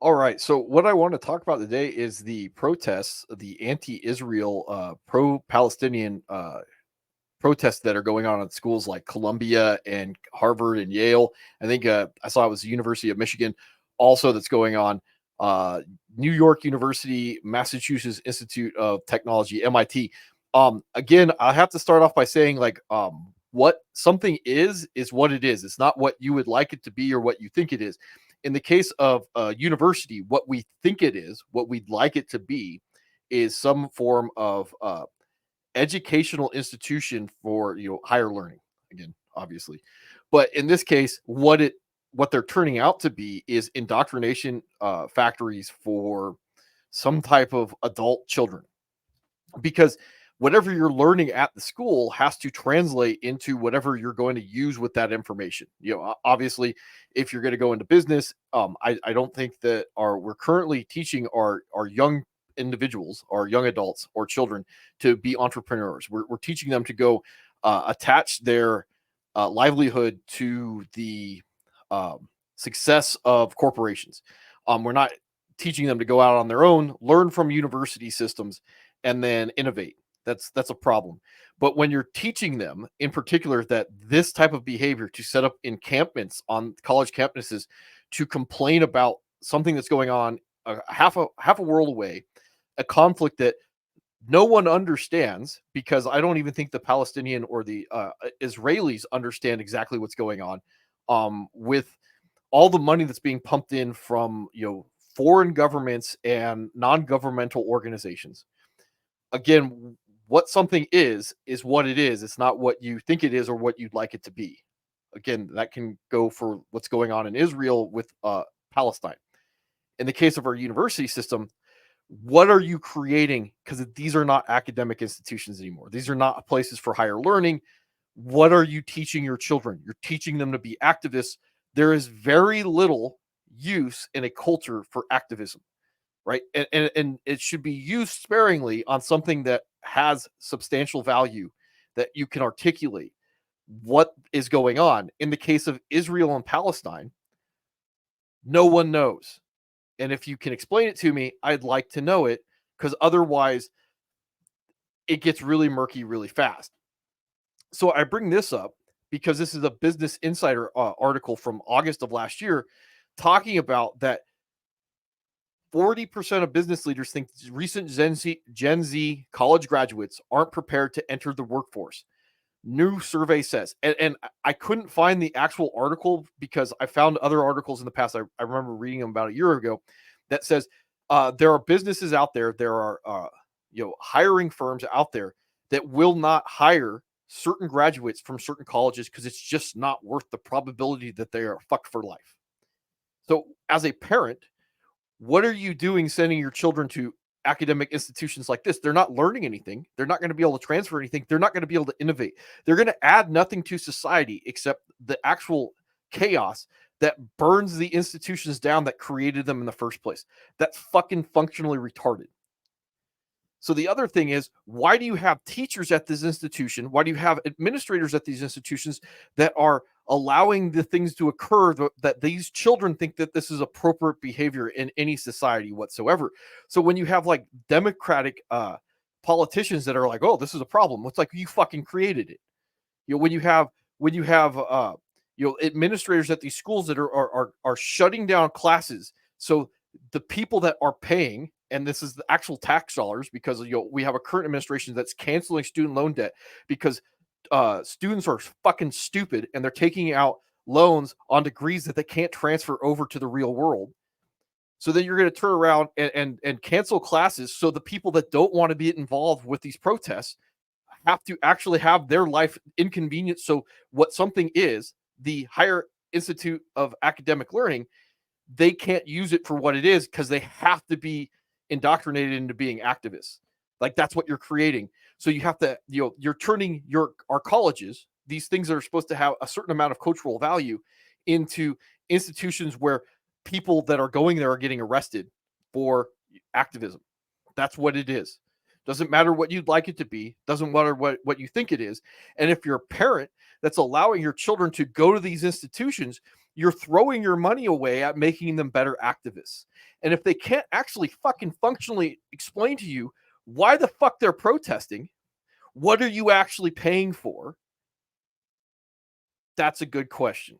All right. So, what I want to talk about today is the protests, the anti-Israel, pro-Palestinian protests that are going on at schools like Columbia and Harvard and Yale. I think I saw it was the University of Michigan, also that's going on. New York University, Massachusetts Institute of Technology, MIT. Again, I have to start off by saying, like, what something is what it is. It's not what you would like it to be or what you think it is. In the case of a university, what we think it is, what we'd like it to be, is some form of educational institution for higher learning. Again, obviously, but in this case, what they're turning out to be is indoctrination factories for some type of adult children, because whatever you're learning at the school has to translate into whatever you're going to use with that information. Obviously, if you're going to go into business, I don't think that our we're currently teaching our young individuals, our young adults or children, to be entrepreneurs. We're teaching them to go attach their livelihood to the success of corporations. We're not teaching them to go out on their own, learn from university systems, and then innovate. That's a problem. But when you're teaching them, in particular, that this type of behavior, to set up encampments on college campuses to complain about something that's going on half a world away, a conflict that no one understands, because I don't even think the Palestinian or the Israelis understand exactly what's going on. With all the money that's being pumped in from foreign governments and non-governmental organizations. Again, what something is what it is. It's not what you think it is or what you'd like it to be. Again, that can go for what's going on in Israel with Palestine. In the case of our university system, what are you creating? Because these are not academic institutions anymore. These are not places for higher learning. What are you teaching your children? You're teaching them to be activists. There is very little use in a culture for activism, right? And it should be used sparingly on something that has substantial value, that you can articulate what is going on. In the case of Israel and Palestine, no one knows. And if you can explain it to me, I'd like to know it, because otherwise it gets really murky really fast. So I bring this up because this is a Business Insider article from August of last year, talking about that 40% of business leaders think recent Gen Z college graduates aren't prepared to enter the workforce. New survey says, and I couldn't find the actual article because I found other articles in the past. I remember reading them about a year ago that says there are businesses out there, there are hiring firms out there that will not hire certain graduates from certain colleges because it's just not worth the probability that they are fucked for life. So as a parent, what are you doing sending your children to academic institutions like this? They're not learning anything. They're not going to be able to transfer anything. They're not going to be able to innovate. They're going to add nothing to society except the actual chaos that burns the institutions down that created them in the first place. That's fucking functionally retarded. So the other thing is, why do you have teachers at this institution? Why do you have administrators at these institutions that are allowing the things to occur that these children think that this is appropriate behavior in any society whatsoever? So when you have like Democratic politicians that are like, "Oh, this is a problem," it's like you fucking created it. When you have administrators at these schools that are shutting down classes, so the people that are paying, and this is the actual tax dollars, because we have a current administration that's canceling student loan debt because students are fucking stupid and they're taking out loans on degrees that they can't transfer over to the real world. So then you're going to turn around and cancel classes, so the people that don't want to be involved with these protests have to actually have their life inconvenienced. So what something is, the higher institute of academic learning, they can't use it for what it is because they have to be indoctrinated into being activists. Like, that's what you're creating. So you have to, you're turning our colleges, these things that are supposed to have a certain amount of cultural value, into institutions where people that are going there are getting arrested for activism. That's what it is. Doesn't matter what you'd like it to be. Doesn't matter what you think it is. And if you're a parent that's allowing your children to go to these institutions, you're throwing your money away at making them better activists. And if they can't actually fucking functionally explain to you why the fuck they're protesting, what are you actually paying for? That's a good question.